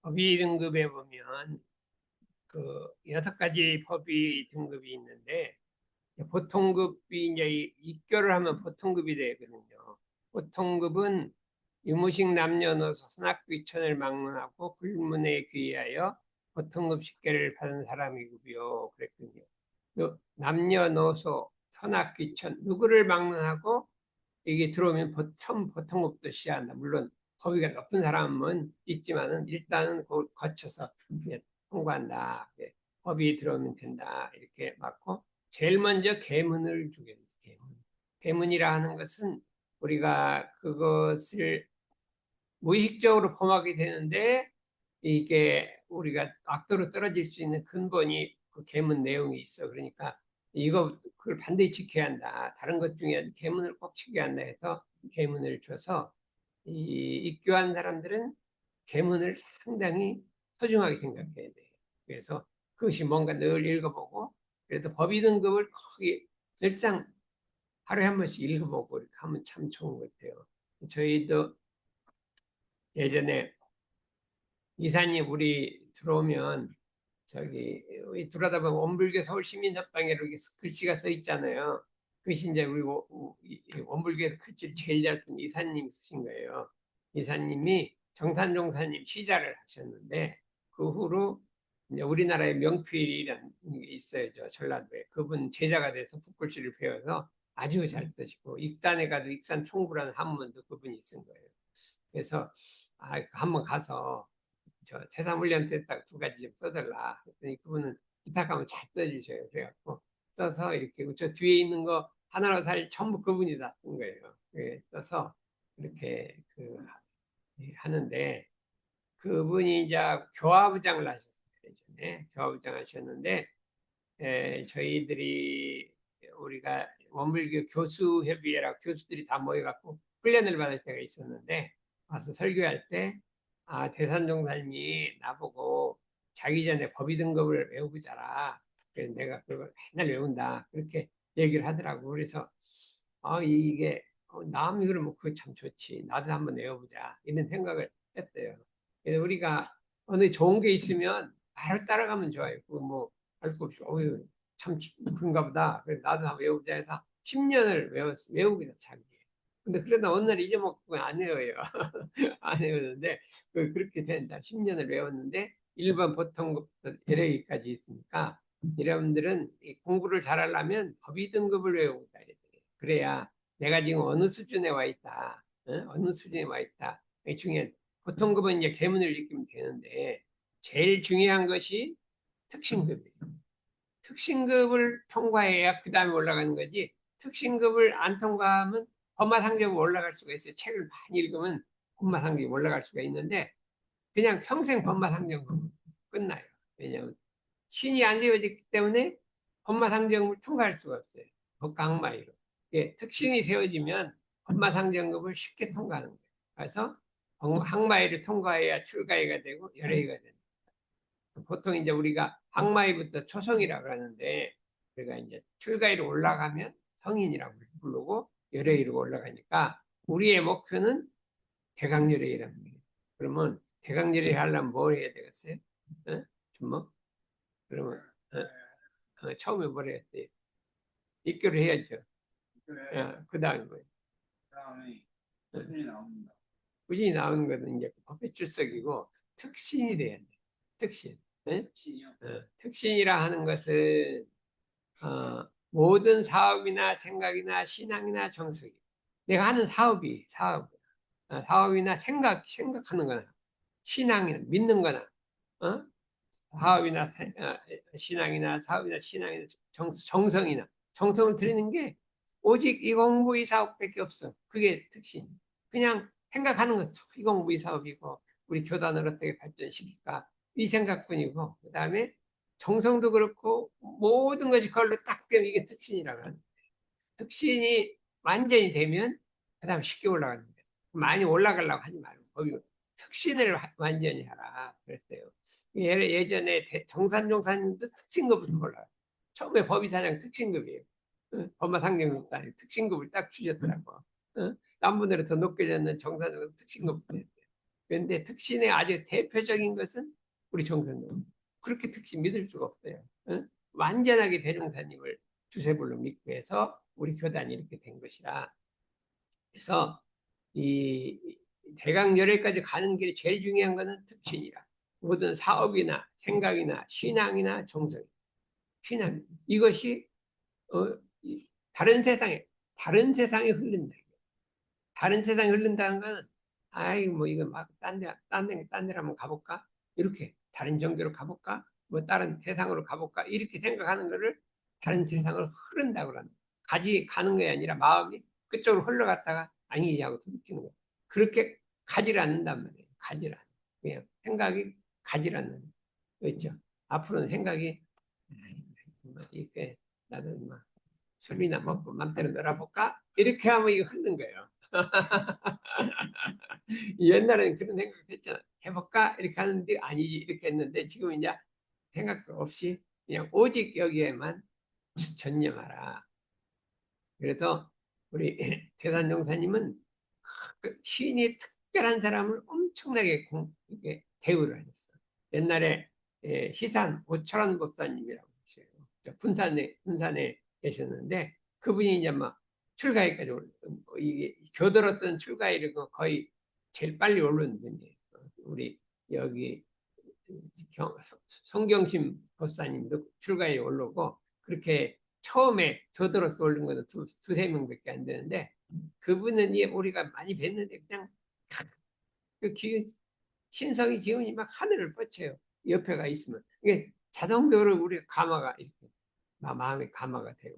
법의 등급에 보면 그 6가지 법의 등급이 있는데, 보통급이 이제 입교를 하면 보통급이 되거든요. 보통급은 유무식 남녀노소 선악귀천을 막론하고 불문에 귀하여 보통급 식계를 받은 사람이고요. 그랬거든요. 남녀노소 선악귀천 누구를 막론하고 이게 들어오면 처음 보통급도 시작한다. 물론 법위가 높은 사람은 있지만은 일단은 그걸 거쳐서 통과한다. 법이 들어오면 된다. 이렇게 맞고, 제일 먼저 계문을 주게 돼요. 계문이라 하는 것은 우리가 그것을 무의식적으로 범하게 되는데, 이게 우리가 악도로 떨어질 수 있는 근본이 그 계문 내용이 있어. 그러니까 그걸 반드시 지켜야 한다. 다른 것 중에 계문을 꼭 지켜야 한다 해서 계문을 줘서, 이 입교한 사람들은 계문을 상당히 소중하게 생각해야 돼요. 그래서 그것이 뭔가 늘 읽어보고, 그래도 법의 등급을 거기 늘상 하루에 한 번씩 읽어보고 이렇게 하면 참 좋은 것 같아요. 저희도 예전에 이사님 우리 들어오면 저기 들어다 보면 원불교 서울시민협방에 이렇게 글씨가 써 있잖아요. 그것이 이제 우리 원불교 글씨를 제일 잘 쓴 이사님이 쓰신 거예요. 이사님이 정산종사님 시자를 하셨는데, 그 후로 이제 우리나라의 명필이라는 게 있어요. 저 전라도에. 그분 제자가 돼서 붓글씨를 배워서 아주 잘 쓰시고, 익산에 가도 익산 총부라는 한문도 그분이 쓴 거예요. 그래서 한번 가서 저 태사물리한테 딱 2가지 좀 써달라 했더니 그분은 부탁하면 잘 써주셔요. 그래갖고 써서 이렇게 저 뒤에 있는 거 하나로 살 전부 그분이 다 쓴 거예요. 써서 이렇게 하는데, 그분이 이제 교화부장을 하셨어요. 예전에 교화부장 하셨는데, 저희들이 우리가 원불교 교수협의회라고 교수들이 다 모여갖고 훈련을 받을 때가 있었는데, 와서 설교할 때 대산종사님이 나보고 자기 전에 법의 등급을 외우자라. 그래서 내가 그걸 맨날 외운다. 그렇게 얘기를 하더라고. 그래서 이게 남이 그러면 그거 참 좋지. 나도 한번 외워보자. 이런 생각을 했대요. 그래서 우리가 어느 좋은 게 있으면 바로 따라가면 좋아요. 그뭐 할 수 없이 어유 참 그런가 보다. 그래서 나도 한번 외우자 해서 10년을 외우기도 자기. 근데 그러다 어느 날 잊어먹고 안 외워요. 안 외우는데 그렇게 된다. 10년을 외웠는데 일반 보통급부터 LA까지 있으니까, 여러분들은 공부를 잘하려면 법의 등급을 외우고 가야 돼. 그래야 내가 지금 어느 수준에 와 있다. 어느 수준에 와 있다. 이 중에 보통급은 이제 계문을 읽으면 되는데, 제일 중요한 것이 특신급이에요. 특신급을 통과해야 그 다음에 올라가는 거지, 특신급을 안 통과하면 법마상정이 올라갈 수가 있어요. 책을 많이 읽으면 법마상정이 올라갈 수가 있는데, 그냥 평생 법마상정으로 끝나요. 왜냐하면 신이 안 세워졌기 때문에 법마상정을 통과할 수가 없어요. 법과 항마이로. 특신이 세워지면 법마상정급을 쉽게 통과하는 거예요. 그래서 항마이를 통과해야 출가해가 되고 열애가 됩니다. 보통 이제 우리가 항마이부터 초성이라고 그러는데, 우리가 이제 출가위로 올라가면 성인이라고 부르고 열애위로 올라가니까 우리의 목표는 대강열애라는 거예요. 그러면 대강열애 하려면 뭘 해야 되겠어요? 주먹? 그러면 처음에 뭘 해야 돼? 입교를 해야죠. 그 다음에 뭐예요? 꾸준히 나오는 것은 이제 법의 출석이고, 특신이 돼야 돼. 특신. 특신이라 하는 것은 모든 사업이나 생각이나 신앙이나 정석이, 내가 하는 사업이나 생각하는 거나 신앙이나 믿는 거나, 어? 신앙이나 사업이나 신앙이나 정성이나 정성을 들이는 게 오직 이 공부 이 사업밖에 없어. 그게 특신. 그냥 생각하는 것, 이 공부 이 사업이고 우리 교단을 어떻게 발전시킬까, 이 생각뿐이고, 그 다음에 정성도 그렇고 모든 것이 그걸로 딱 되면 이게 특신이라고 하는 거예요. 특신이 완전히 되면 그 다음에 쉽게 올라가는 거예요. 많이 올라가려고 하지 말고 거기 특신을 완전히 하라 그랬어요. 예전에 정산종사님도 특신급부터 올라가요. 처음에 법의사장 특신급이에요. 법마상정급도 아니고 특신급을 딱 주셨더라고. 남분들은 더 높게 졌는 정산종사 특신급부터 했어요. 그런데 특신의 아주 대표적인 것은 우리 정선생. 그렇게 특신 믿을 수가 없어요. 응? 완전하게 대종사님을 주세불로 믿고 해서 우리 교단이 이렇게 된 것이라. 그래서 이 대강열애까지 가는 길이 제일 중요한 것은 특신이라. 모든 사업이나 생각이나 신앙이나 정성, 신앙 이것이 어, 다른 세상에 흐른다. 다른 세상에 흐른다는 건 아이 뭐 이거 막 딴데 한번 가볼까? 이렇게 다른 종교로 가볼까? 뭐 다른 세상으로 가볼까? 이렇게 생각하는 거를 다른 세상으로 흐른다고 그러는 가지 가는 게 아니라 마음이 그쪽으로 흘러갔다가 아니지 하고 느끼는 거예요. 그렇게 가지를 않는단 말이에요. 가지를 않는. 그냥 생각이 가지를 않는 거 있죠. 앞으로는 생각이 뭐 이렇게 나도 막 술이나 먹고 맘대로 놀아볼까? 이렇게 하면 이거 흐르는 거예요. 옛날에는 그런 생각 했잖아. 해볼까? 이렇게 하는데 아니지. 이렇게 했는데 지금 이제 생각 없이 그냥 오직 여기에만 전념하라. 그래서 우리 대산종사님은 그 시인이 특별한 사람을 엄청나게 이렇게 대우를 하셨어요. 옛날에 희산 오철환 법사님이라고 계세요. 분산에 계셨는데 그분이 이제 막 출가에까지 이게 교들었던 출가일이 거의 제일 빨리 오르는 분이에요. 우리 여기 성경심 법사님도 출가에 오르고 그렇게 처음에 교들어서 올린 것도 두세 명밖에 안 되는데 그분은 우리가 많이 뵀는데 그냥 그 신성의 기운이 막 하늘을 뻗쳐요. 옆에가 있으면 이게 자동적으로 우리 감화가 이렇게 마음의 감화가 되고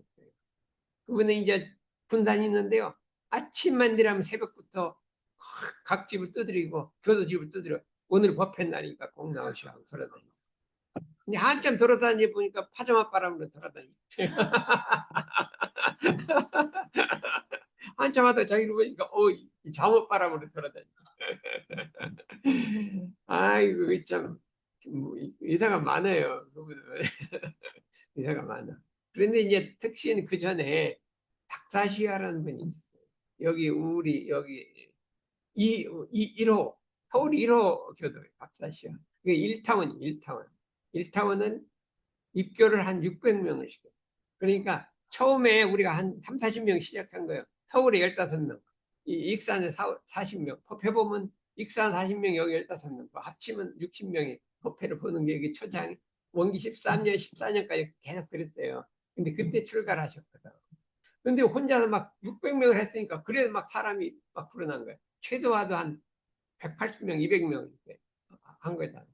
그분은 이제 분산이 있는데요. 아침만 되면 새벽부터 각 집을 두드리고 교도집을 두드려 오늘 법회 날이니까 꼭 나오시라고 돌아다니고 이제 한참 돌아다니 보니까 파자마 바람으로 돌아다니고 한참 하다 자기를 보니까 잠옷 바람으로 돌아다니고 아이고 참 의사가 많아요. 그분은 의사가 많아. 그런데 이제 특신 그 전에 닥사시아라는 분이 있어요. 여기 우리 여기 이 1호 서울 1호 교도예요. 닥사시아. 그게 1타원. 1타원은 입교를 한 600명을 시켜요. 그러니까 처음에 우리가 한 3, 40명 시작한 거예요. 서울에 15명, 익산에 40명, 법회 보면 익산 40명, 여기 15명, 합치면 60명이 법회를 보는 게 여기 초장이 원기 13년, 14년까지 계속 그랬어요. 근데 그때 출가를 하셨거든. 근데 혼자서 막 600명을 했으니까 그래도 막 사람이 막 불어난 거예요. 최소화도 한 180명, 200명 이렇게 한 거다.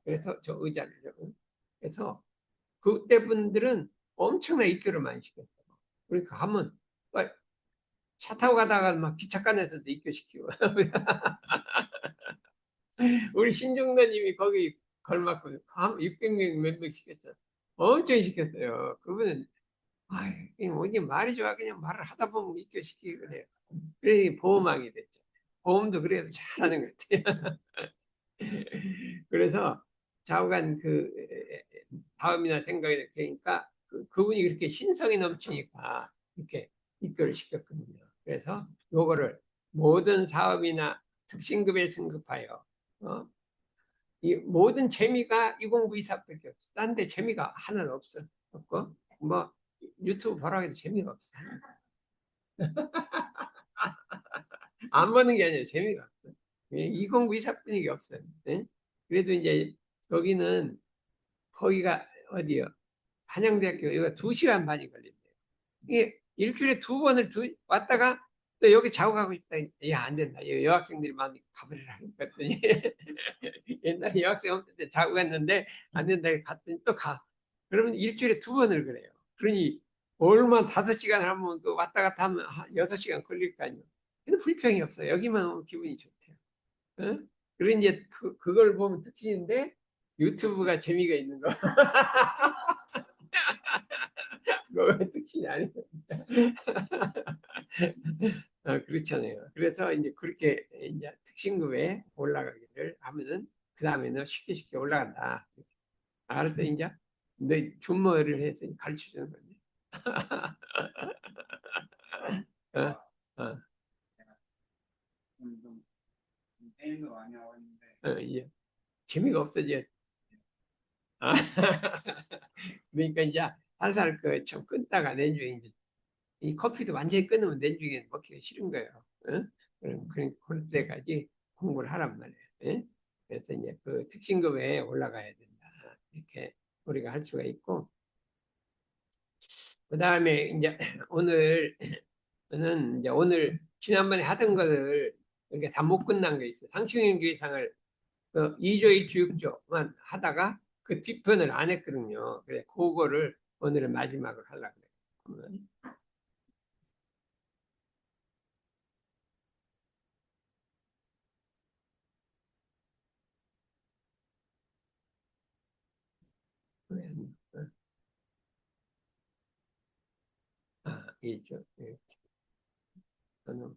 그래서 저 의자를. 그래서 그때 분들은 엄청나게 입교를 많이 시켰어요. 그러니까 한번 차 타고 가다가 막 기차관에서도 입교시키고 우리 신중도님이 거기 걸맞고 한 600명 몇 명 시켰죠. 엄청 시켰어요. 그분은 어디 말이 좋아 그냥 말을 하다 보면 입교시키고 그래요. 그래 보험하게 됐죠. 보험도 그래도 잘하는 것 같아요. 그래서 좌우간 다음이나 생각이 되니까 그분이 그렇게 신성이 넘치니까 이렇게 입교를 시켰거든요. 그래서 요거를 모든 사업이나 특신급에 승급하여 이 모든 재미가 2094밖에 없어. 딴 데 재미가 하나는 없어. 없고 뭐 유튜브 보라고 해도 재미가 없어. 안 보는 게 아니라 재미가 없어. 2094뿐이게 없어요. 네? 그래도 이제 여기는 거기가 어디요? 한양대학교 여기가 2시간 반이 걸린대요. 이게 일주일에 2번을 왔다가 또 여기 자고 가고 있다. 야, 안 된다. 여학생들이 많이 가버리라 그랬더니 옛날에 여학생 없을 때 자고 갔는데 안 된다. 갔더니 또 가. 그러면 일주일에 2번을 그래요. 그러니 얼마 5시간을 하면 그 왔다 갔다 하면 6시간 걸릴 거 아니에요. 근데 불평이 없어요. 여기만 오면 기분이 좋대요. 어? 그런 이제 그걸 보면 특징인데 유튜브가 재미가 있는 거. 그거가 특징이 아니에요. 그렇잖아요. 그래서 이제 그렇게 이제 특신급에 올라가기를 하면은 그 다음에는 쉽게 올라간다. 알았어, 이제 너 준모를 해서 가르쳐 주는 거지. 어, 어. 게임도 많이 하고 있는데 이제 재미가 없어져. 아, 그러니까 이제 살살 좀 끊다가 내중에 이제 이 커피도 완전히 끊으면 내중에 먹기가 싫은 거예요. 응? 그럴 때까지 공부를 하란 말이에요. 응? 그래서 이제 그 특징급에 올라가야 된다. 이렇게 우리가 할 수가 있고, 그 다음에 이제 오늘 지난번에 하던 것을 이렇게 다 못 끝난 게 있어요. 상식인계상을 2조 1조 6조만 하다가 그 뒷편을 안 했거든요. 그래 그거를 오늘은 마지막으로 하려고 그래요. 아, 2조. 예. 저는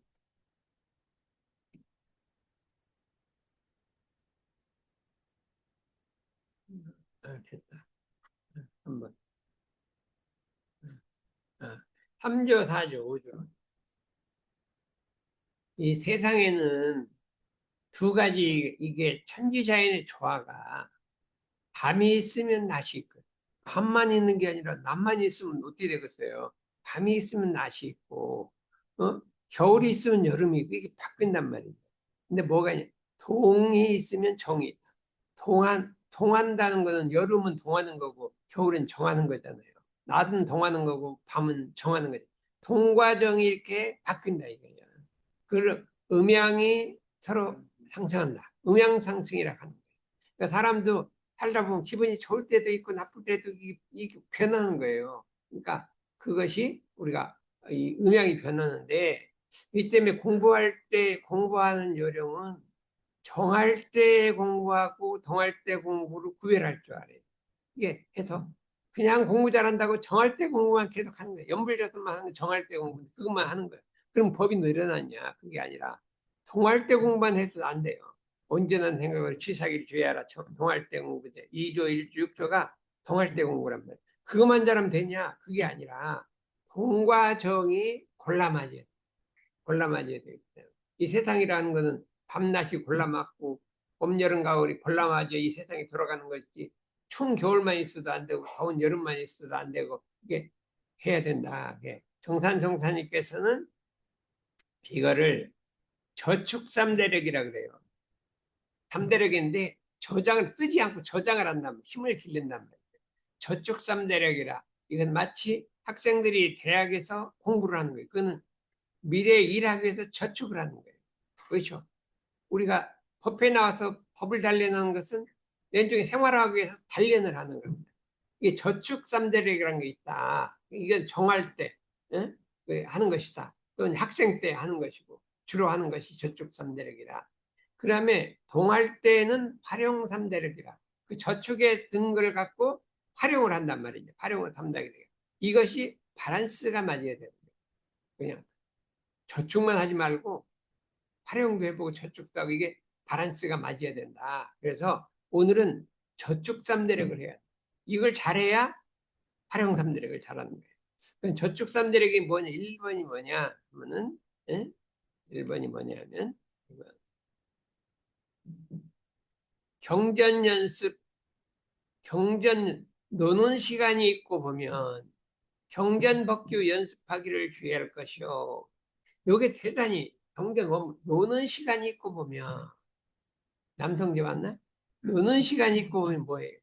됐다. 한번. 3조, 4조, 5조. 이 세상에는 두 가지 이게 천지자연의 조화가 밤이 있으면 낮이 있고 밤만 있는 게 아니라 낮만 있으면 어떻게 되겠어요? 밤이 있으면 낮이 있고 겨울이 있으면 여름이 있고 이게 바뀐단 말이에요. 근데 뭐가 있냐? 동이 있으면 정이 있다. 동한다는 거는 여름은 동하는 거고 겨울은 정하는 거잖아요. 낮은 동하는 거고 밤은 정하는 거죠. 동과 정이 이렇게 바뀐다 이거예요. 그 음양이 서로 상승한다. 음양 상승이라 하는 거예요. 그러니까 사람도 살다 보면 기분이 좋을 때도 있고 나쁠 때도 이게 변하는 거예요. 그러니까 그것이 우리가 이 음양이 변하는데 이 때문에 공부할 때 공부하는 요령은 정할 때 공부하고 동할 때 공부를 구별할 줄 알아요. 이게 해서 그냥 공부 잘한다고 정할 때 공부만 계속 하는 거예요. 연불교수만 하는 거 정할 때 공부 그것만 하는 거예요. 그럼 법이 늘어났냐? 그게 아니라 동할 때 공부만 해도 안 돼요. 온전한 생각으로 취사기를 주의하라. 동할 때 공부제 2조 1조 6조가 동할 때 공부란 말이에요. 그것만 잘하면 되냐? 그게 아니라 동과 정이 골라맞아야 돼. 골라맞아야 되기 때문에 이 세상이라는 거는 밤낮이 골라맞고 봄, 여름, 가을이 골라맞아 이 세상이 돌아가는 것이지 추운 겨울만 있어도 안 되고 더운 여름만 있어도 안 되고 이게 해야 된다. 정산정사님께서는 이거를 저축삼대력이라 그래요. 삼대력인데 저장을 뜨지 않고 저장을 한다면 힘을 기른단 말이에요. 저축삼대력이라 이건 마치 학생들이 대학에서 공부를 하는 거예요. 그거는 미래에 일하기 위해서 저축을 하는 거예요. 그렇죠? 우리가 법에 나와서 법을 단련하는 것은 내중에 생활하기 위해서 단련을 하는 겁니다. 이게 저축 삼대력이라는 게 있다. 이건 정할 때 하는 것이다. 또는 학생 때 하는 것이고 주로 하는 것이 저축 삼대력이라. 그다음에 동할 때는 활용 삼대력이라. 그 저축의 등급을 갖고 활용을 한단 말이죠. 활용을 삼대력. 이것이 바란스가 맞아야 됩니다. 그냥 저축만 하지 말고 활용도 해보고 저축도 하고 이게 바란스가 맞아야 된다. 그래서 오늘은 저축 삼대력을 해야 돼. 이걸 잘해야 활용 삼대력을 잘하는 거예요. 그럼 저축 삼대력이 뭐냐? 1번이 뭐냐 하면은 1번이 뭐냐 하면 경전 연습, 경전 노는 시간이 있고 보면 경전 법규 연습하기를 주의할 것이요. 요게 대단히 경전 노는 시간이 있고 보면 남성제 맞나? 노는 시간이 있고 보면 뭐예요?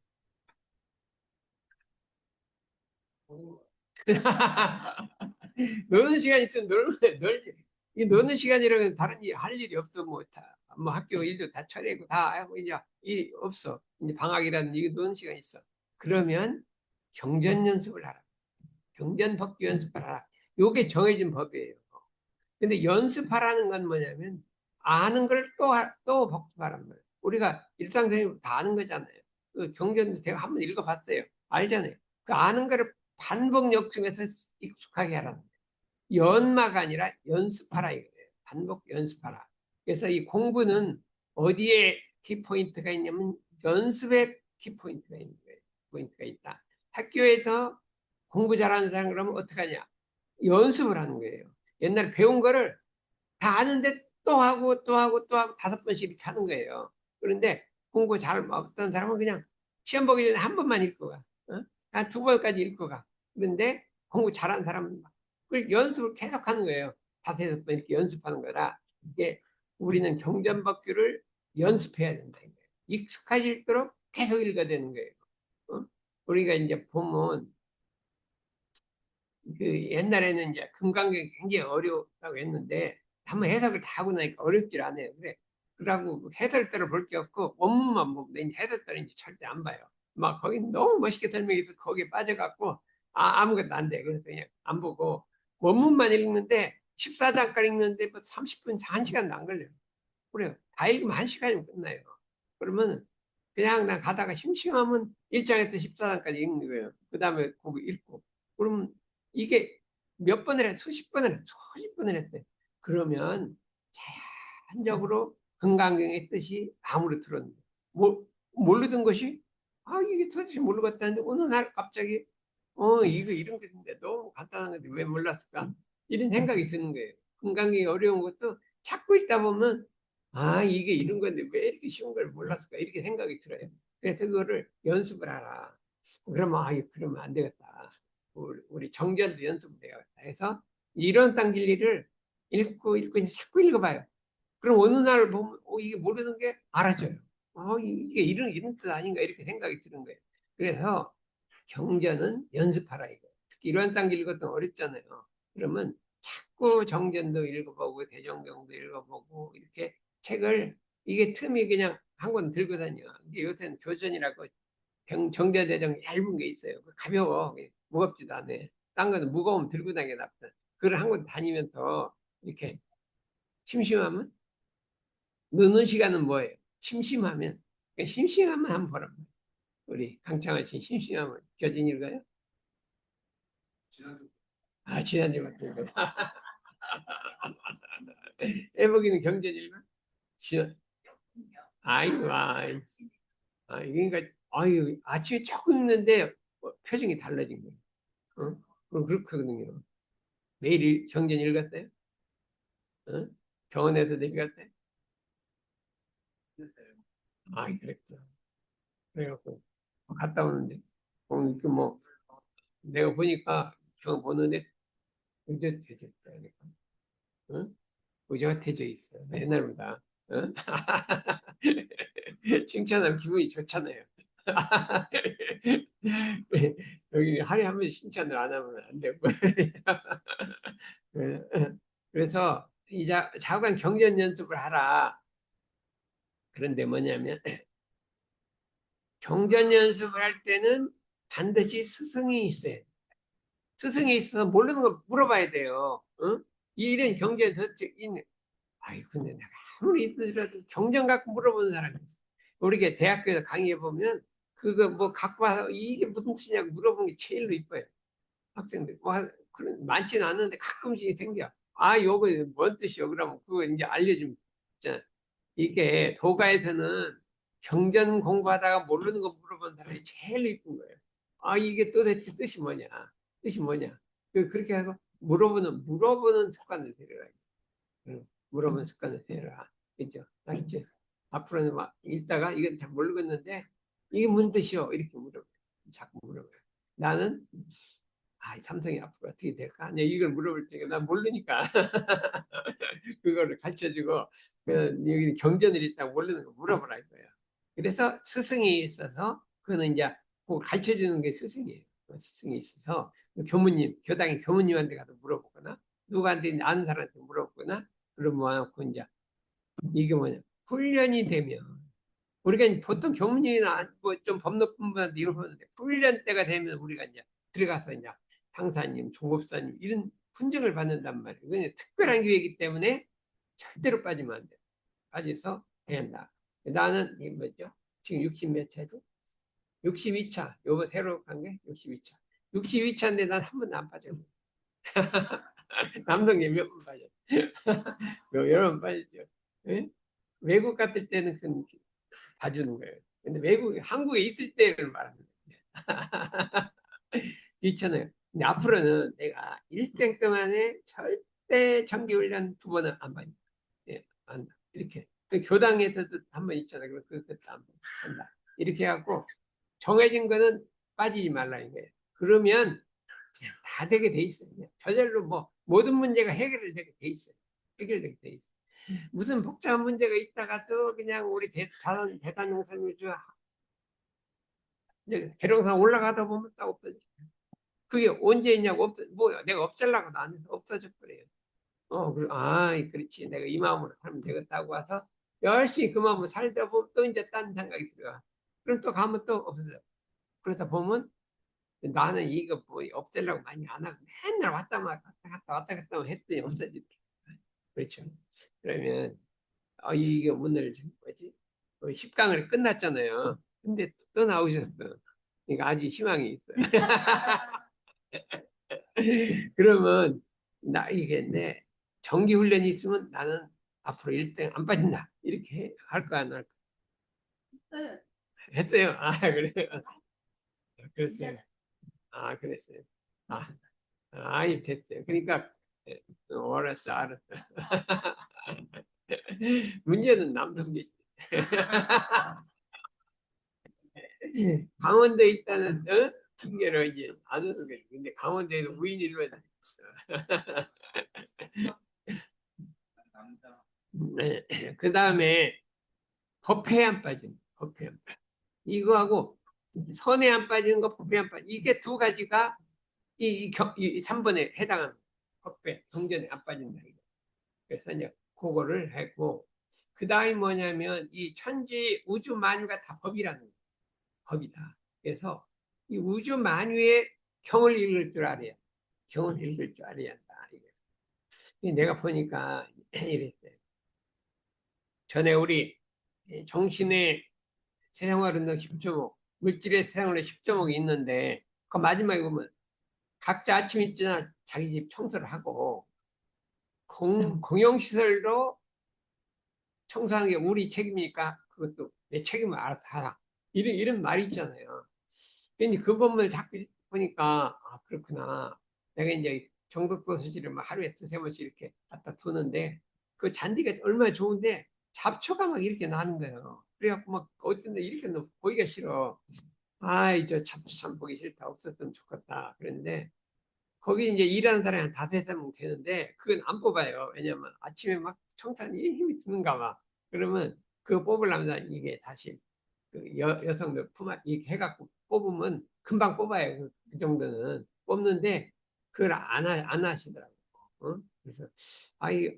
노는 시간 있으면 놀지. 이 노는 시간이라면 다른 일, 할 일이 없어. 뭐 학교 일도 다 처리하고 다 하고 이제 일 없어. 이제 방학이라는 이게 노는 시간 있어. 그러면 경전 연습을 하라. 경전 법규 연습을 하라. 요게 정해진 법이에요. 근데 연습하라는 건 뭐냐면 아는 걸 또 복습하란 말이에요. 우리가 일상생활 다 아는 거잖아요. 그 경전도 제가 한번 읽어봤어요. 알잖아요. 그 아는 거를 반복 역습해서 익숙하게 하라는 거예요. 연마가 아니라 연습하라 이거예요. 반복 연습하라. 그래서 이 공부는 어디에 키포인트가 있냐면 연습에 키포인트가 있는 거예요. 포인트가 있다. 학교에서 공부 잘하는 사람 그러면 어떡하냐? 연습을 하는 거예요. 옛날에 배운 거를 다 아는데 또 하고 또 하고 또 하고 5번씩 이렇게 하는 거예요. 그런데 공부 잘 어떤 사람은 그냥 시험 보기 전에 한 번만 읽고 가. 어? 한 2번까지 읽고 가. 그런데 공부 잘하는 사람은 그걸 연습을 계속 하는 거예요. 5번 이렇게 연습하는 거라 이게 우리는 경전법규를 연습해야 된다. 익숙해질도록 계속 읽어야 되는 거예요. 어? 우리가 이제 보면 그 옛날에는 이제 금강경이 굉장히 어려웠다고 했는데 한번 해석을 다 하고 나니까 어렵질 않아요. 그래. 그러고 해설대로 볼 게 없고 원문만 보면 이제 해설대로 이제 절대 안 봐요. 막 거기 너무 멋있게 설명해서 거기에 빠져갖고 아무것도 안 돼. 그래서 그냥 안 보고 원문만 읽는데 14장까지 읽는데 뭐 30분, 1시간도 안 걸려요. 그래요. 다 읽으면 1시간이면 끝나요. 그러면 그냥 나 가다가 심심하면 1장에서 14장까지 읽는 거예요. 그 다음에 그거 읽고. 그러면 이게 몇 번을 해, 수십 번을 해, 수십 번을 했대. 그러면 자연적으로 건강경의 뜻이 암으로 들었는데, 모르던 것이, 이게 도대체 모르겠다는데, 어느 날 갑자기, 이거 이런 게 있는데 너무 간단한 건데 왜 몰랐을까? 이런 생각이 드는 거예요. 건강경이 어려운 것도 자꾸 읽다 보면, 이게 이런 건데 왜 이렇게 쉬운 걸 몰랐을까? 이렇게 생각이 들어요. 그래서 그거를 연습을 하라. 그러면, 그러면 안 되겠다. 우리 정전도 연습을 해야겠다 해서 이런 땅 진리를 읽고 이제 자꾸 읽어봐요. 그럼 어느 날 보면 이게 모르는 게 알아져요. 이게 이런 뜻 아닌가 이렇게 생각이 드는 거예요. 그래서 경전은 연습하라 이거. 특히 이런 땅 읽었던 어렵잖아요. 그러면 자꾸 정전도 읽어보고 대종경도 읽어보고 이렇게 책을 이게 틈이 그냥 한 권 들고 다녀. 이게 요새는 교전이라고 정제대정 얇은 게 있어요. 가벼워. 무겁지도 않아. 딴 거는 무거우면 들고 다니게 납다. 그걸 한 권 다니면 더 이렇게 심심하면 노는 시간은 뭐예요? 심심하면 심심하면 한번 보란 말이에요. 우리 강창환 씨 심심하면 교진 읽어요? 지난주 같은 거. 애복이는 경전 읽어? 지난 아이고 그러니까 아침에 조금 읽는데 표정이 달라진 거예요. 그렇거든요. 매일 경전 읽었어요? 어? 병원에서 내려갔대? 그랬구나. 그래갖고, 갔다 오는데, 오늘 내가 보니까, 병원 보는데, 의자 태져 있다니까. 응? 의자가 태져 있어. 옛날보다. 응? 칭찬하면 기분이 좋잖아요. 여기 하루에 한 번씩 칭찬을 안 하면 안 되고. 그래서, 자관 경전 연습을 하라. 그런데 뭐냐면, 경전 연습을 할 때는 반드시 스승이 있어요. 스승이 있어서 모르는 거 물어봐야 돼요. 응? 이런 경전 도대체 있네. 근데 내가 아무리 있더라도 경전 갖고 물어보는 사람이 있어. 우리가 대학교에서 강의해 보면 그거 뭐 갖고 와서 이게 무슨 뜻이냐고 물어보는 게 제일로 이뻐요. 학생들. 그런 많지는 않은데 가끔씩 생겨. 요거 뭔 뜻이요? 그러면 그거 이제 알려주면 있잖아. 이게 도가에서는 경전 공부하다가 모르는 거 물어본 사람이 제일 이쁜 거예요. 이게 도대체 뜻이 뭐냐? 뜻이 뭐냐? 그렇게 하고 물어보는 습관을 들여라. 물어보는 습관을 들여라. 그죠? 알겠죠? 앞으로는 막 읽다가 이건 잘 모르겠는데 이게 뭔 뜻이요? 이렇게 자꾸 물어봐요. 나는 삼성이 앞으로 어떻게 될까? 이걸 물어볼 때가 난 모르니까 그거를 가르쳐주고 여기 경전을 있다고 모르는 거 물어보라 이거예요. 그래서 스승이 있어서 그거는 이제 그 가르쳐주는 게 스승이에요. 스승이 있어서 교무님, 교당의 교무님한테 가서 물어보거나 누구한테 아는 사람한테 물어보거나 그러면 와놓고 이제 이게 뭐냐 훈련이 되면 우리가 이제 보통 교무님이나 뭐좀 법높은 분한테 이런 보는데 훈련 때가 되면 우리가 이제 들어가서 이제 강사님, 종업사님 이런 훈증을 받는단 말이에요. 그냥 특별한 기회이기 때문에 절대로 빠지면 안 돼. 빠져서 해야 한다. 나는 이 뭐죠? 지금 60 몇 차죠? 62차. 요거 새로 간 게 62차. 62차인데 난 한 번도 안 빠져. 남성에 몇 번 빠져. 여러 번 빠졌죠. 예? 외국 갔을 때는 그 봐주는 거예요. 근데 한국에 있을 때를 말하는 거예요. 있잖아요. 근데 앞으로는 내가 일생 동안에 절대 정기훈련 2번은 안 받는 거예요. 한다. 이렇게. 그 교당에서도 한 번 있잖아. 그것도 한번 한다. 이렇게 해갖고 정해진 거는 빠지지 말라 이거예요. 그러면 그냥 다 되게 돼 있어요. 그냥 저절로 뭐 모든 문제가 해결되게 돼 있어요. 해결되게 돼 있어요. 무슨 복잡한 문제가 있다가 또 그냥 우리 대단 용사님 이제 계룡산 올라가다 보면 딱 없어져. 그게 언제 있냐고 뭐 내가 없애려고도 안 해서 없어져 버려요. 그렇지. 내가 이 마음으로 살면 되겠다고 와서 열심히 그 마음으로 살다 보면 또 이제 딴 생각이 들어가. 그럼 또 가면 또 없어져. 그러다 보면 나는 이거 뭐 없애려고 많이 안 하고 맨날 왔다 갔다 했더니 없어지더라고. 그렇죠. 그러면 이게 오늘 뭐지? 10강을 끝났잖아요. 근데 또 나오셨어. 그러니까 아직 희망이 있어요. 그러면 나 이게 내 정기 훈련이 있으면 나는 앞으로 1등 안 빠진다. 이렇게 할 거야, 안 할 거야? 했어요. 그래요. 그랬어요. 그랬어요. 아, 됐어요. 그러니까 알았어. 문제는 남성지. 강원도에 있다는 핑계로 이제 안 오는 거지. 근데 강원도에도 무인 일만 있어. 네. 그 다음에 법회에 안 빠진 법회 안 빠진 이거하고 선에 안 빠지는 거 법회에 안 빠진 이게 두 가지가 이 3번에 해당하는 법회 경전에 안 빠진다. 그래서 이제 그거를 했고 그 다음이 뭐냐면 이 천지 우주 만유가 다 법이라는 거예요. 법이다. 그래서 이 우주 만유의 경을 읽을 줄 알아야 경을 읽을 줄 알아야 한다. 내가 보니까 이랬어요. 전에 우리 정신의 세상활운동 10조목, 물질의 세상으로 10조목이 있는데 그 마지막에 보면 각자 아침 일찍 자기 집 청소를 하고 공용시설도 청소하는 게 우리 책임이니까 그것도 내 책임을 알아서 하라. 이런 말이 있잖아요. 근데 그 본문을 자꾸 보니까 그렇구나. 내가 이제 정독도서실을 막 하루에 두세 번씩 이렇게 갖다 두는데 그 잔디가 얼마나 좋은데 잡초가 막 이렇게 나는 거예요. 그래갖고 막 어떤 데 이렇게 보기가 싫어. 저 잡초 참 보기 싫다. 없었으면 좋겠다. 그런데 거기 이제 일하는 사람이 한 다섯 명 되는데 그건 안 뽑아요. 왜냐면 아침에 막 청탄이 힘이 드는가 봐. 그러면 그거 뽑으려면 이게 사실 그 여성들 품앗 이렇게 해갖고 뽑으면 금방 뽑아요. 그 정도는 뽑는데 그걸 안 하시더라고. 그래서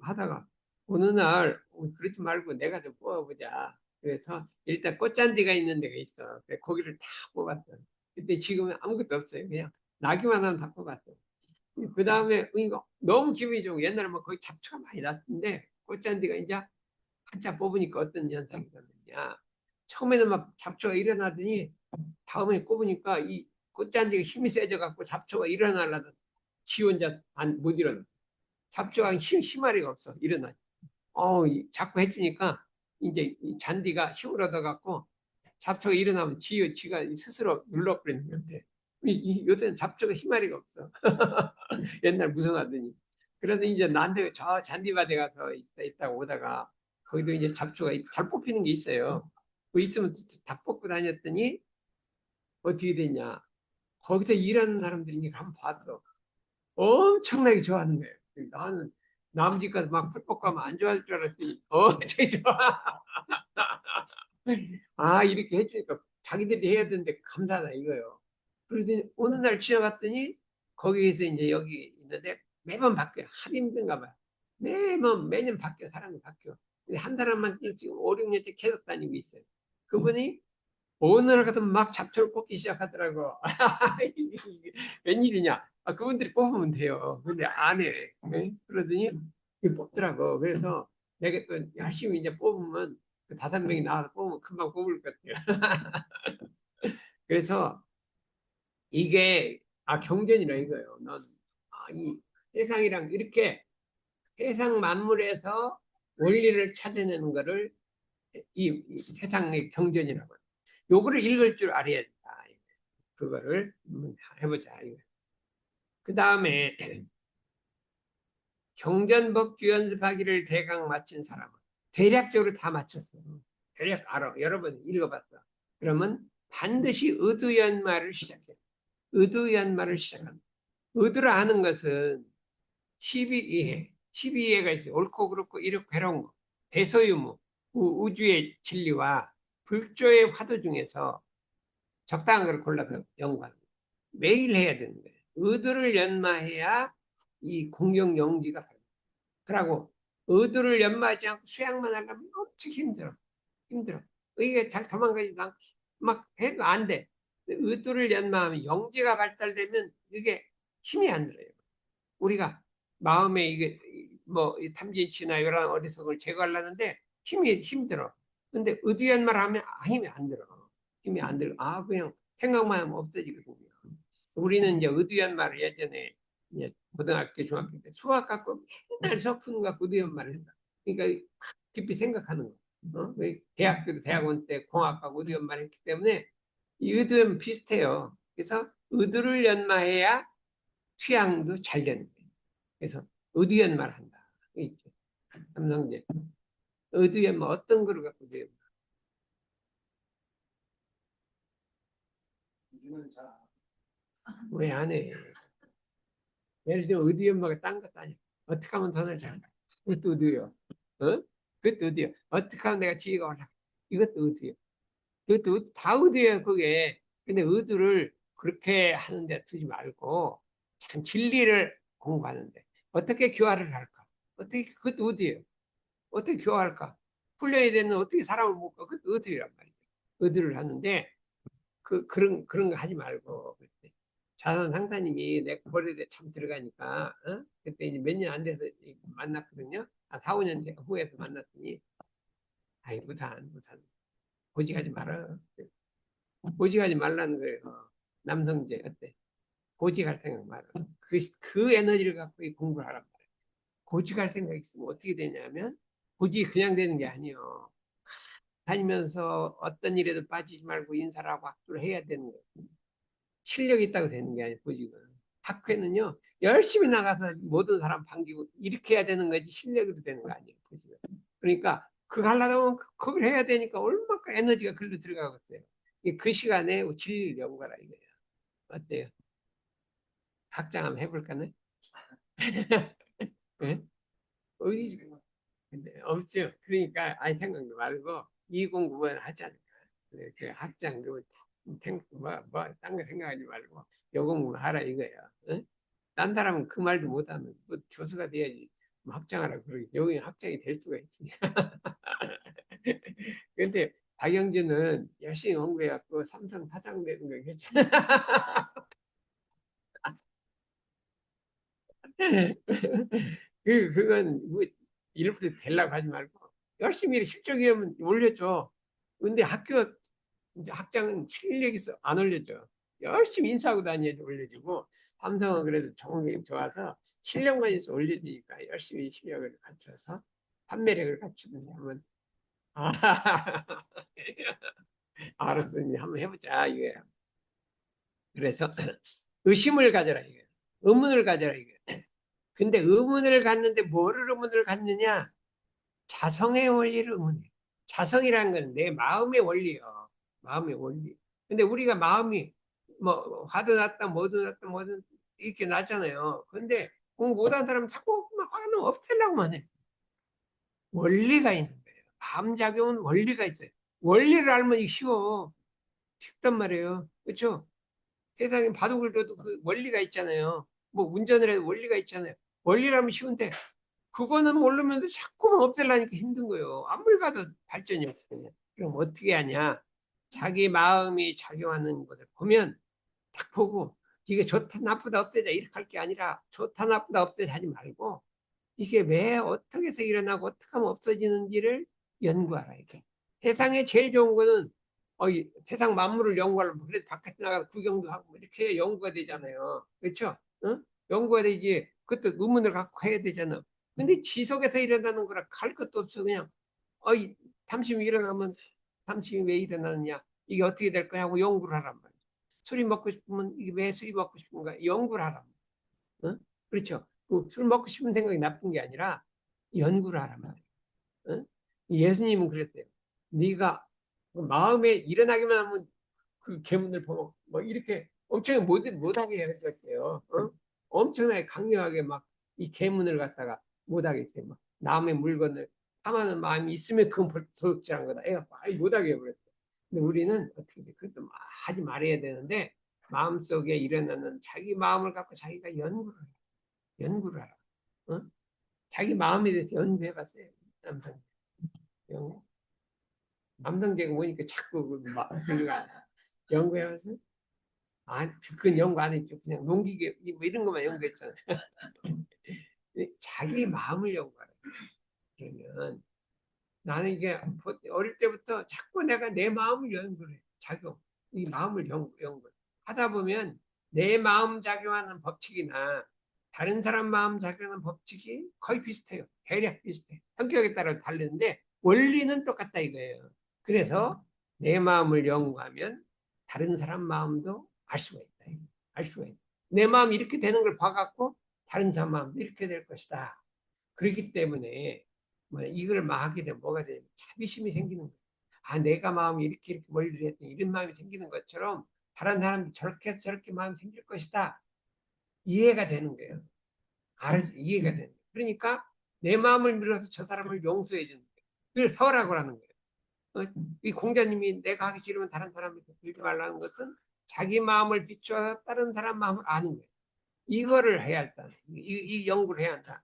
하다가 어느 날 그러지 말고 내가 좀 뽑아보자. 그래서 일단 꽃잔디가 있는 데가 있어. 그래 거기를 다 뽑았어. 근데 지금은 아무것도 없어요. 그냥 나기만 하면 다 뽑았어. 그 다음에 이거 너무 기분이 좋고 옛날에 막 거기 잡초가 많이 났는데 꽃잔디가 이제 한참 뽑으니까 어떤 현상이 있었느냐. 처음에는 막 잡초가 일어나더니 다음에 꼽으니까 이 꽃잔디가 힘이 세져갖고 잡초가 일어나려다 지 혼자 못 일어나. 잡초가 힘마리가 없어. 일어나. 자꾸 해주니까 이제 이 잔디가 힘을 얻어갖고 잡초가 일어나면 지가 스스로 눌러버리는 건데 요새는 잡초가 힘마리가 없어. 옛날 무성하더니. 그래서 이제 나한테 저 잔디밭에 가서 있다가 오다가 거기도 이제 잡초가 잘 뽑히는 게 있어요. 그 있으면 다 뽑고 다녔더니 어떻게 됐냐. 거기서 일하는 사람들이 이걸 한번 봤어. 엄청나게 좋아하는 거예요. 나는 남 집 가서 막 풀 뽑고 하면 안 좋아할 줄 알았더니 되게 좋아. 이렇게 해주니까 자기들이 해야 되는데 감사하다 이거요. 그러더니 어느 날 지나갔더니 거기에서 이제 여기 있는데 매번 바뀌어요. 하도 힘든가 봐요. 매년 바뀌어, 사람이 바뀌어. 근데 한 사람만 지금 5, 6년째 계속 다니고 있어요. 그분이 어느 날 가서 막 잡초를 뽑기 시작하더라고. 웬일이냐? 그분들이 뽑으면 돼요. 근데 안 해. 네? 그러더니 뽑더라고. 그래서 내가 또 열심히 이제 뽑으면 그 5명이 나와서 뽑으면 금방 뽑을 것 같아요. 그래서 이게 경전이라 이거예요. 이 세상이랑 이렇게 세상 만물에서 원리를 찾아내는 거를 이 세상의 경전이라고 해요. 요거를 읽을 줄 알아야 된다. 그거를 해보자. 그 다음에 경전법규 연습하기를 대강 마친 사람은 대략적으로 다 맞췄어. 대략 알아. 여러 번 읽어봤어. 그러면 반드시 의두연마를 시작해. 의두연마를 시작한다. 의두라 하는 것은 12이해, 12이해가 있어요. 옳고 그렇고 이렇고 해로운 거. 대소유무, 우주의 진리와 불조의 화두 중에서 적당한 걸 골라서 연구하는 거예요. 매일 해야 되는 거예요. 의도를 연마해야 이 공경 영지가 바로. 그러고 의도를 연마하지 않고 수양만 하려면 엄청 힘들어. 힘들어. 이게 잘 도망가지도 않고 막 해도 안 돼. 의도를 연마하면 영지가 발달되면 이게 힘이 안 들어요. 우리가 마음에 이게 뭐 탐진치나 이런 어리석을 제거하려는데 힘이 힘들어. 근데 의도연말 하면 힘이 안 들어. 힘이 안 들어. 그냥 생각만 하면 없어지거든요. 우리는 이제 의도연말을 예전에 이제 고등학교, 중학교 때 수학 갖고 맨날 수학 푸는 거 갖고 의도연말을 한다. 그러니까 깊이 생각하는 거. 왜 대학교, 대학원 때 공학하고 의도연말 했기 때문에 이 의도연 비슷해요. 그래서 의도를 연마해야 취향도 잘 되는 거예요. 그래서 의두연말 한다. 있죠. 삼성제. 의두연말 어떤 거를 갖고 돼요? 왜 안 해? 예를 들면 의두연마가 딴 것도 아니야. 어떻게 하면 돈을 잘 벌? 그것도 의두요. 어? 그것도 의두요. 어떻게 하면 내가 지위가 올라? 이것도 의두요. 그것도 다 의두예요, 그게. 근데 의두를 그렇게 하는데 두지 말고 참 진리를 공부하는데 어떻게 교화를 할까? 어떻게 그것도 의두예요. 어떻게 교화할까? 훈련이 되는 어떻게 사람을 못 가? 그것도 의두란 말이죠. 의두를 하는데 그런 거 하지 말고 그때 자선 상사님이 내 고려대 참 들어가니까 그때 이제 몇 년 안 돼서 만났거든요. 4, 5년 후에서 만났더니 아이 무산 고직하지 마라. 고직하지 말라는 거예요. 남성제 어때? 고직할 생각 말아. 그 에너지를 갖고 이 공부를 하란 말이에요. 고직할 생각 있으면 어떻게 되냐면 고직이 그냥 되는 게 아니에요. 다니면서 어떤 일에도 빠지지 말고 인사를 하고 학교를 해야 되는 거예요. 실력이 있다고 되는 게 아니고 지금 학회는요 열심히 나가서 모든 사람 반기고 이렇게 해야 되는 거지 실력으로 되는 거 아니에요. 지금. 그러니까 그거 하려다 보면 그걸 해야 되니까 얼마나 에너지가 글로 들어가겠어요. 그 시간에 진리를 연구하라 이거예요. 어때요? 학장 한번 해볼까요? 네? 근데 없죠. 그러니까 아예 생각도 말고 209번 하지 않을까. 그 학장 뭐딴 거 생각하지 말고 요 공부만 하라 이거야. 응? 딴 사람은 그 말도 못하는 뭐 교수가 돼야지 뭐 학장하라 그러기 여기 학장이 될 수가 있으니까. 근데 박영진은 열심히 공부해갖고 삼성 사장 되는 거 괜찮아. 그건 뭐 일부러 되려고 하지 말고 열심히 실적이 면 올려줘. 근데 학교 이제 학장은 실력이 있어 안 올려줘. 열심히 인사하고 다녀야지 올려주고 삼성은 그래도 정이 좋아서 실력만 있어 올려주니까 열심히 실력을 갖춰서 판매력을 갖추든지 하면 아, 알았어 이제 한번 해보자 이거야. 그래서 의심을 가져라 이거야. 의문을 가져라 이거야. 근데 의문을 갖는데 뭐를 의문을 갖느냐? 자성의 원리를 의문해. 자성이라는 건 내 마음의 원리요. 마음의 원리. 근데 우리가 마음이 뭐 화도 났다 뭐도 났다 뭐든 이렇게 났잖아요. 근데 공부 못하는 사람은 자꾸 막 화는 없애려고만 해. 원리가 있는 거예요. 마음 작용은 원리가 있어요. 원리를 알면 이게 쉬워. 쉽단 말이에요. 그렇죠? 세상에 바둑을 둬도 그 원리가 있잖아요. 뭐 운전을 해도 원리가 있잖아요. 원리라면 쉬운데 그거는 모르면서 자꾸만 없애려니까 힘든 거예요. 아무리 가도 발전이 없어요. 그럼 어떻게 하냐? 자기 마음이 작용하는 것을 보면 딱 보고 이게 좋다 나쁘다 없애자 이렇게 할 게 아니라 좋다 나쁘다 없애자 하지 말고 이게 왜 어떻게 해서 일어나고 어떻게 하면 없어지는지를 연구하라 이게. 세상에 제일 좋은 거는 세상 만물을 연구하려면 그래도 바깥에 나가서 구경도 하고 뭐 이렇게 연구가 되잖아요. 그렇죠? 응? 연구가 되지. 그것도 의문을 갖고 해야 되잖아. 근데 지속해서 일어나는 거라 갈 것도 없어 그냥 어이 탐심이 일어나면 탐심이 왜 일어나느냐 이게 어떻게 될 거냐 하고 연구를 하란 말이야. 술이 먹고 싶으면 이게 왜 술이 먹고 싶은가 연구를 하란 말이야. 응? 그렇죠. 그술 먹고 싶은 생각이 나쁜 게 아니라 연구를 하란 말이야. 응? 예수님은 그랬대요. 네가 그 마음에 일어나기만 하면 그 계문을 보고 뭐 이렇게 엄청 못하게 해줬대요. 어? 엄청나게 강력하게 막 이 계문을 갖다가 못하게 했어요. 막 남의 물건을 탐하는 마음이 있으면 그건 도둑질한 거다. 애가 아예 못하게 해버렸어. 근데 우리는 어떻게 돼? 그것도 하지 말아야 되는데 마음속에 일어나는 자기 마음을 갖고 자기가 연구를 하라. 어? 자기 마음에 대해서 연구해봤어요. 남성 연구. 남성제가 보니까 자꾸 연구해봤어요. 아, 그건 연구 안 했죠. 그냥 농기계 뭐 이런 것만 연구했잖아요. 자기 마음을 연구하라. 그러면 나는 이게 어릴 때부터 자꾸 내가 내 마음을 연구해. 작용. 이 마음을 연구. 하다 보면 내 마음 작용하는 법칙이나 다른 사람 마음 작용하는 법칙이 거의 비슷해요. 대략 비슷해. 성격에 따라 다르는데 원리는 똑같다 이거예요. 그래서 내 마음을 연구하면 다른 사람 마음도 알 수가 있다. 알 수가 있다. 내 마음이 이렇게 되는 걸 봐갖고 다른 사람 마음도 이렇게 될 것이다. 그렇기 때문에 뭐 이걸 막 하게 되면 뭐가 되냐면 자비심이 생기는 거예요. 아, 내가 마음이 이렇게 멀리 했더니 이런 마음이 생기는 것처럼 다른 사람이 저렇게 마음이 생길 것이다. 이해가 되는 거예요. 이해가 되는 거예요. 그러니까 내 마음을 밀어서 저 사람을 용서해 주는 거예요. 그걸 서라고 하는 거예요. 이 공자님이 내가 하기 싫으면 다른 사람한테 빌지 말라는 것은 자기 마음을 비추어서 다른 사람 마음을 아는 거예요. 이거를 해야 한다. 이 연구를 해야 한다.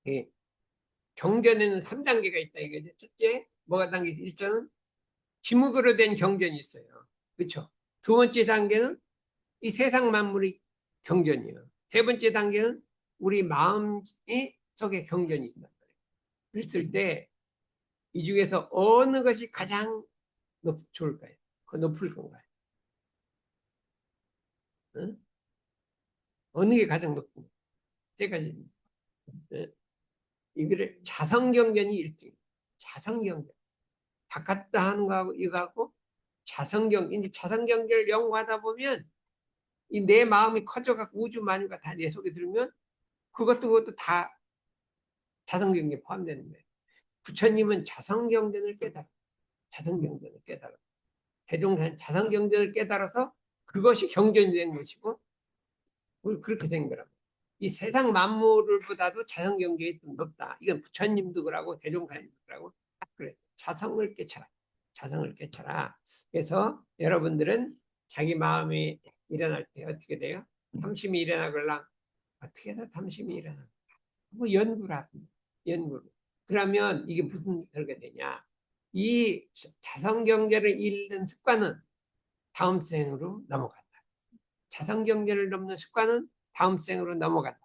예. 경전에는 3단계가 있다 이거죠. 첫째, 뭐가 단계 1조는 지목으로 된 경전이 있어요. 그렇죠? 두 번째 단계는 이 세상 만물이 경전이에요. 세 번째 단계는 우리 마음 속에 경전이 있단 말이에요. 그랬을 때 이 중에서 어느 것이 가장 좋을까요? 그 높을 건가요? 응? 어느 게 가장 높은가요? 세 가지. 이거를 자성경전이 1등. 자성경전. 바깥다 하는 거하고 이거하고 이제 자성경제를 연구하다 보면 이 내 마음이 커져갖고 우주 만유가 다 내 속에 들으면 그것도 다 자성경제에 포함되는 거예요. 부처님은 자성경전을 깨달아. 자성경전을 깨달아. 대종산 자성경전을 깨달아서 그것이 경전이 된 것이고 그렇게 된 거라고. 이 세상 만물보다도 자성경제가 좀 높다. 이건 부처님도 그러고 대종사님도 그러고 그래. 자성을 깨쳐라. 자성을 깨쳐라. 그래서 여러분들은 자기 마음이 일어날 때 어떻게 돼요? 탐심이 일어나걸랑 어떻게 해서 탐심이 일어나? 뭐 연구를 합니다. 연구를. 그러면 이게 무슨 결과 되냐? 이 자성경제를 잃는 습관은 다음 생으로 넘어간다. 자성경제를 넘는 습관은 다음 생으로 넘어간다.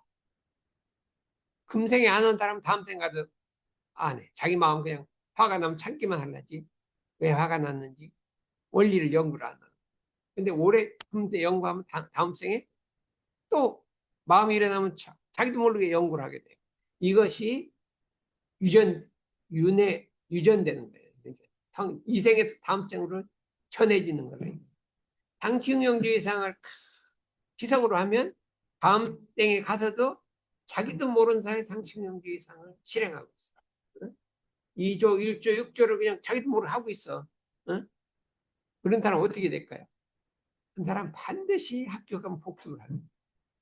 금생에 안 한 사람 다음 생 가도 안 해. 자기 마음 그냥 화가 나면 참기만 하려지. 왜 화가 났는지 원리를 연구를 안 하고. 근데 올해 금세 연구하면 다음 생에 또 마음이 일어나면 자기도 모르게 연구를 하게 돼요. 이것이 유전되는 거예요. 이 생에 다음 생으로 전해지는 거예요. 상충형주의상을 지성으로 하면 다음 생에 가서도 자기도 모르는 사이에 상충형주의상을 실행하고 있어. 2조, 1조, 6조를 그냥 자기도 모르고 하고 있어. 응? 그런 사람 어떻게 될까요? 그 사람 반드시 학교 가면 복습을 하는 거예요.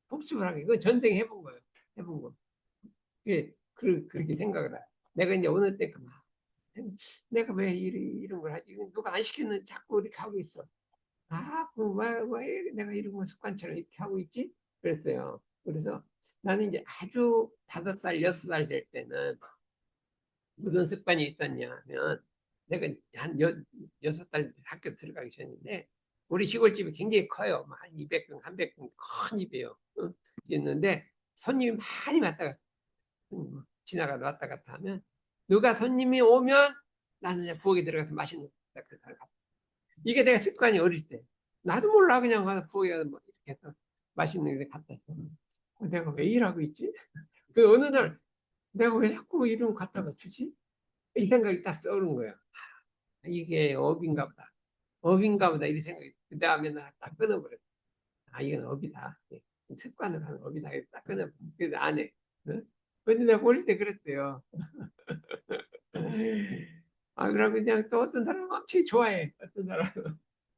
복습을 하는 거예요. 이건 전생 해본 거예요. 해본 거. 그렇게 생각을 해. 내가 이제 어느 때 내가 왜 이런 걸 하지? 누가 안 시키는 자꾸 이렇게 하고 있어. 아, 왜 내가 이런 걸 습관처럼 이렇게 하고 있지? 그랬어요. 그래서 나는 이제 아주 5살, 6살 될 때는 무슨 습관이 있었냐 하면 내가 한 6살 학교 들어가기 전인데 우리 시골집이 굉장히 커요. 한 200평, 300평 큰 집이에요. 응? 있는데 손님이 많이 지나가다 왔다 갔다 하면 누가 손님이 오면 나는 그냥 부엌에 들어가서 맛있는 거 갖다 이게 내가 습관이 어릴 때. 나도 몰라 그냥 가서 부엌에 가서 뭐 이렇게 해서 맛있는 거 갖다 줘. 내가 왜 일하고 있지? 그 어느 날 내가 왜 자꾸 이런 거 갖다가 주지? 이 생각이 딱 떠오른 거야. 이게 업인가 보다. 업인가 보다 이 생각이 그 다음에 나딱 끊어버렸어. 아 이건 업이다. 습관을 하는 업이다. 딱 끊어버렸어. 그래서 안 해. 응? 근데 내가 어릴 때 그랬어요. 그러고 그냥 또 어떤 사람은 엄청 좋아해.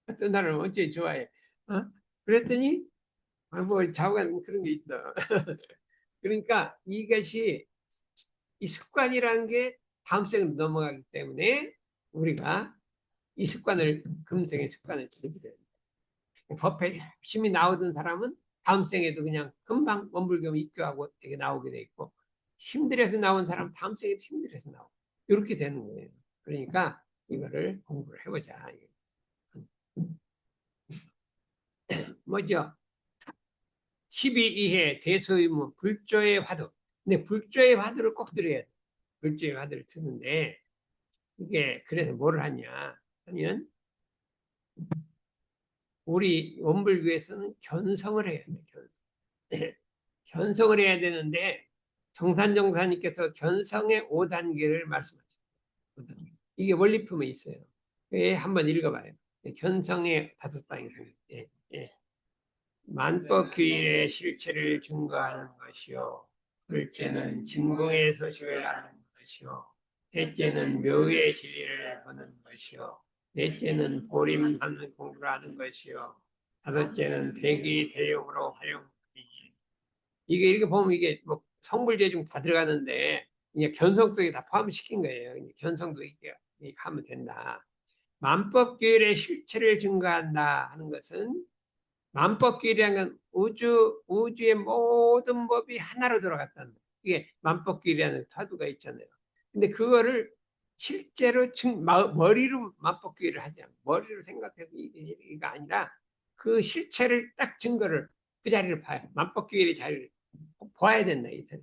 어떤 사람은 엄청 좋아해. 어? 그랬더니, 뭐, 좌우간 그런 게 있다. 그러니까 이것이, 이 습관이라는 게 다음 생으로 넘어가기 때문에 우리가 이 습관을, 금생의 습관을 들이게 돼요. 법회 열심히 나오던 사람은 다음 생에도 그냥 금방 원불교 입교하고 되게 나오게 돼 있고, 힘들어서 나온 사람 다음 생에도 힘들어서 나오고 이렇게 되는 거예요. 그러니까 이거를 공부를 해보자. 뭐죠? 12이해 대소유무 불조의 화두. 근데 불조의 화두를 꼭 들어야 돼. 불조의 화두를 듣는데 이게 그래서 뭐를 하냐 하면 우리 원불교에서는 견성을 해야 돼. 견성을 해야 되는데 정산정사님께서 견성의 5단계를 말씀하셨어요. 이게 원리품에 있어요. 예, 한번 읽어봐요. 견성의 5단계. 예, 예. 만법규일의 실체를 증거하는 것이요. 둘째는 진공의 소식을 아는 것이요. 셋째는 묘의 진리를 보는 것이요. 넷째는 보림하는 공부를 하는 것이요. 다섯째는 대기 대용으로 활용하니. 이게 이렇게 보면 이게 뭐 성불재중 다 들어가는데 이제 견성 속에 다 포함시킨 거예요. 견성도 이게 하면 된다. 만법규일의 실체를 증거한다 하는 것은 만법길이라는 건 우주의 모든 법이 하나로 돌아갔다는 거예요. 이게 만법길이라는 사두가 있잖아요. 근데 그거를 실제로 머리로 만법길을 하지 않고 머리로 생각해서 이게 아니라 그 실체를 딱 증거를 그 자리를 봐요. 만법길의 자리를 보아야 된다. 이 소리.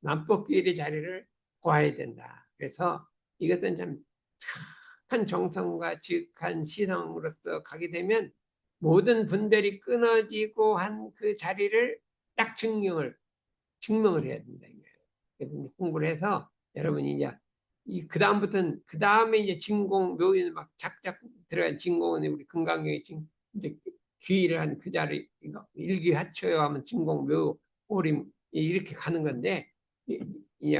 만법길의 자리를 보아야 된다. 그래서 이것은 참 큰 정성과 지극한 시성으로서 가게 되면 모든 분별이 끊어지고 한 그 자리를 딱 증명을 해야 된다. 그래서 공부를 해서 여러분이 이제 그 다음부터는 그 다음에 이제 진공 묘인 막 작작 들어간 진공은 우리 금강경에 이제 귀의를 한 그 자리 이거 일기하초요 하면 진공 묘 오림 이렇게 가는 건데 이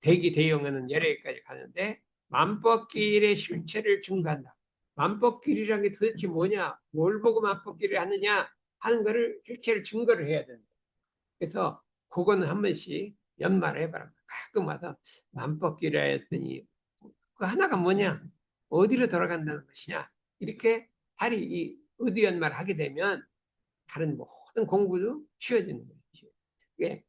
대기 대용은 여러 개까지 가는데 만법길의 실체를 증거한다. 만법길이라는 게 도대체 뭐냐? 뭘 보고 만법길을 하느냐? 하는 거를 실체를 증거를 해야 된다. 그래서 그거는 한 번씩 연말에 해봐라. 가끔 와서 만법길이라 했더니 그 하나가 뭐냐? 어디로 돌아간다는 것이냐? 이렇게 다리 이 의디 연말 하게 되면 다른 모든 공부도 쉬워지는 거예요. 이게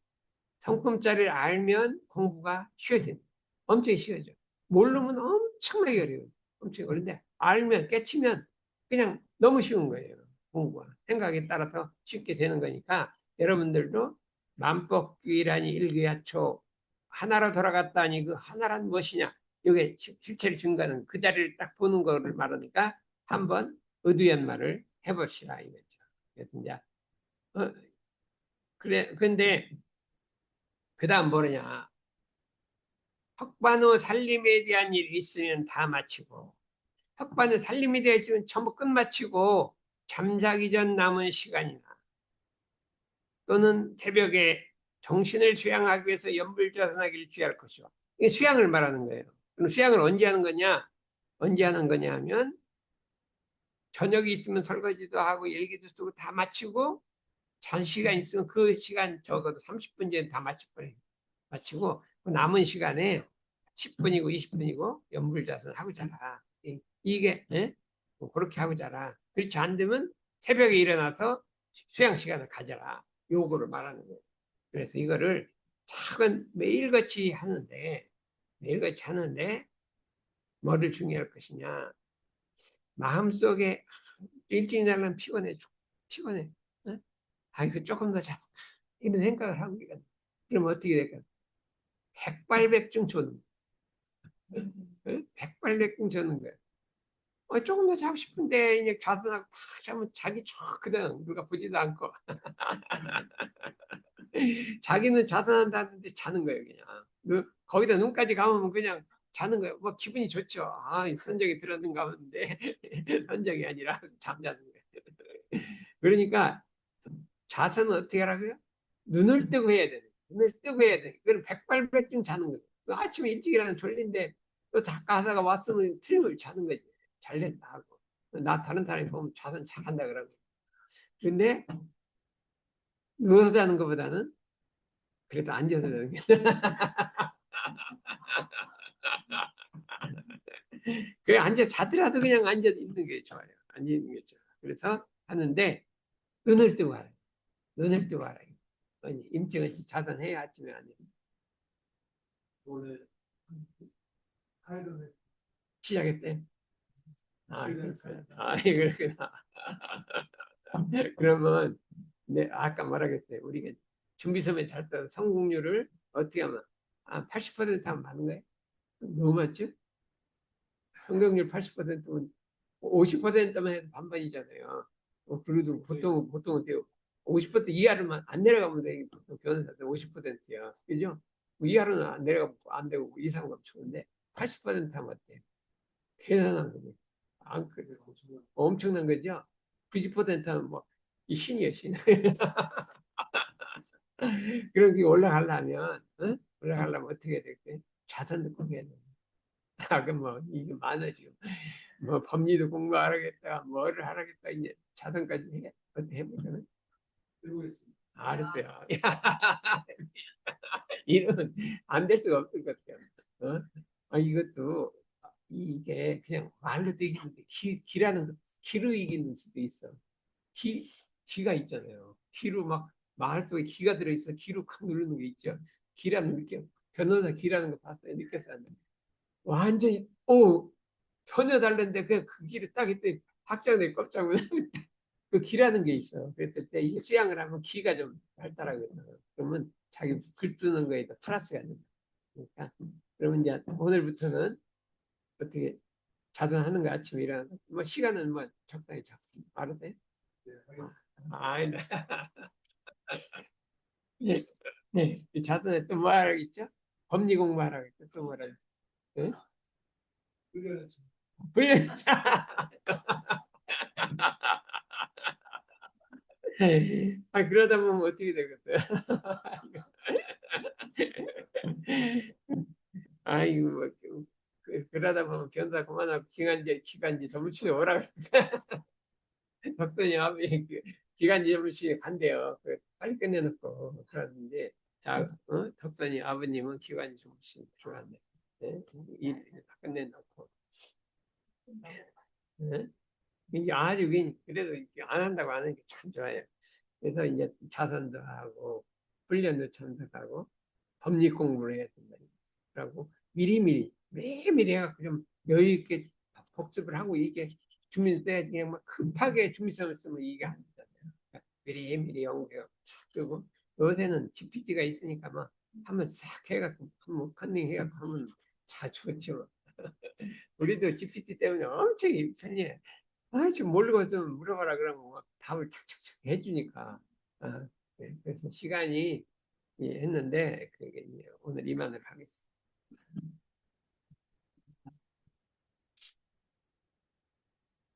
성품자리를 알면 공부가 쉬워진다. 엄청 쉬워져. 모르면 엄청나게 어려워요. 엄청 어려운데 알면 깨치면 그냥 너무 쉬운 거예요. 공부가. 생각에 따라서 쉽게 되는 거니까 여러분들도 만법규이라니 일기야초 하나로 돌아갔다니 그 하나란 무엇이냐? 이게 실체를 증거하는 그 자리를 딱 보는 거를 말하니까 한번 의두연말을 해봅시다 이거죠. 그래서 이제 그래 근데 그 다음 뭐냐? 턱반후 살림에 대한 일이 있으면 다 마치고 턱반후 살림에 대해 있으면 전부 끝마치고 잠자기 전 남은 시간이나 또는 새벽에 정신을 수양하기 위해서 연불자선하기를 취할 것이요. 이게 수양을 말하는 거예요. 그럼 수양을 언제 하는 거냐? 언제 하는 거냐 하면 저녁이 있으면 설거지도 하고 일기도 쓰고 다 마치고 잔 시간 있으면 그 시간 적어도 30분 전에 다 마치고 그 남은 시간에 10분이고 20분이고 연불자선 하고 자라. 이게 뭐 그렇게 하고 자라. 그렇지 않으면 새벽에 일어나서 수양 시간을 가져라. 요거를 말하는 거예요. 그래서 이거를 작은 매일같이 하는데 뭐를 중요할 것이냐. 마음속에 일찍 일어나면 피곤해. 어? 이거 조금 더 자. 이런 생각을 하고 있거든. 그러면 어떻게 될까? 백발백중 줬는 거야. 백발백중 줬는 거야. 조금 더 자고 싶은데 이제 자서나고 탁 자면 자기 좋거든. 누가 보지도 않고. 자기는 자선한다는데 자는 거예요, 그냥. 거기다 눈까지 감으면 그냥 자는 거예요. 뭐 기분이 좋죠. 선정이 들었는가 하는데 선정이 아니라 잠자는 거예요. 그러니까 자선은 어떻게 하라고요? 눈을 뜨고 해야 돼. 눈을 뜨고 해야 돼. 그럼 백발백중 자는 거예요. 그 아침에 일찍 일어나면 졸린데 또 작가 하다가 왔으면 틀림없이 자는 거지. 잘 됐다 하고. 나 다른 사람이 보면 자선 잘한다 그러고. 근데 누워서 자는 것보다는 그래도 앉아서 자는 게. 그 앉아 자더라도 그냥 앉아 있는 게 좋아요. 앉아 있는 게 좋아. 그래서 하는데 눈을 뜨고 하라. 눈을 뜨고 하라. 임증은 자선해야 아침에 안 돼. 오늘 시작했대. 아, 그렇구나. 아, 그렇구나. 그러면 아까 말하겠대. 우리가 준비 수업에 잘 따라 성공률을 어떻게 하면 80% 하면 맞는 거예요? 너무 많죠? 성공률 80%면 50%만 해도 반반이잖아요. 그래도 보통은 50% 이하로만 안 내려가면 돼. 보통 변호사들 50%야. 그죠? 뭐 이하로는 안 내려가면 안 되고 이상 가면 좋은데 80% 하면 어때? 대단한 거죠. 안 그래. 엄청난 거죠? 90% 하면 뭐, 이 신이에요, 신. 그런 게 올라가려면, 어? 올라가려면 어떻게 해야 될까? 자선도 꼭 해야 돼. 그럼 뭐, 이게 많아지고. 뭐, 법리도 공부하라겠다, 뭐를 하라겠다, 이제 자선까지 해. 어떻게 해보자면? 알았어요. 이러면 안 될 수가 없을 것 같아요. 어? 이것도, 이게 그냥 말로 되기는데, 기라는 거, 기로 이기는 수도 있어. 기, 기가 있잖아요. 기로 막 말 속에 기가 들어있어. 기로 칵 누르는 게 있죠. 기라는 느낌. 변호사 기라는 거 봤어요. 느꼈어요. 완전히 전혀 다른데 그 기를 딱 했더니 학장들이 깜짝 놀라. 그 기라는 게 있어. 그랬을 때 이게 수양을 하면 기가 좀 발달하거든. 그러면 자기 글 쓰는 거에 더 플러스가 된다. 그러니까 그러면 이제 오늘부터는 어떻게 자전하는 거 아침에 일어나서 뭐 시간은 뭐 적당히 잡고 알았대. 아니다. 네, 네. 자전에 또 뭐 하라겠죠? 법리 공부하라겠죠? 또 뭐라 네? 훈련. 그러다 보면 어떻게 되겠어요? 아이고, 뭐, 그러다 보면 견사 그만하고 기간제 전문치료 오라 그래. 덕분이 아버지 기간제 전문치료 간대요. 빨리 끝내놓고 그러는데 덕선이 아버님은 기간제 전문치료 필요한데 다 끝내놓고 네? 이게 아주 그래도 안 한다고 안 하는 게 참 좋아요. 그래서 이제 자선도 하고 훈련도 참석하고 법리 공부를 해야 된다. 그러고 미리미리 매일미리 해갖고 좀 여유 있게 복습을 하고 이게 준비 때 그냥 막 급하게 준비성을 쓰면 이게 안 되잖아요. 그러니까 미리미리 연구해요. 그리고 요새는 GPT가 있으니까 막 한번 싹 해갖고 한번 컨닝 해갖고 하면 자 좋죠. 우리도 GPT 때문에 엄청 편리해. 지금 모르고 있으면 물어봐라 그러면 막 답을 탁탁탁 해주니까. 네. 그래서 시간이 했는데 그게 이제 오늘 이만을 하겠습니다.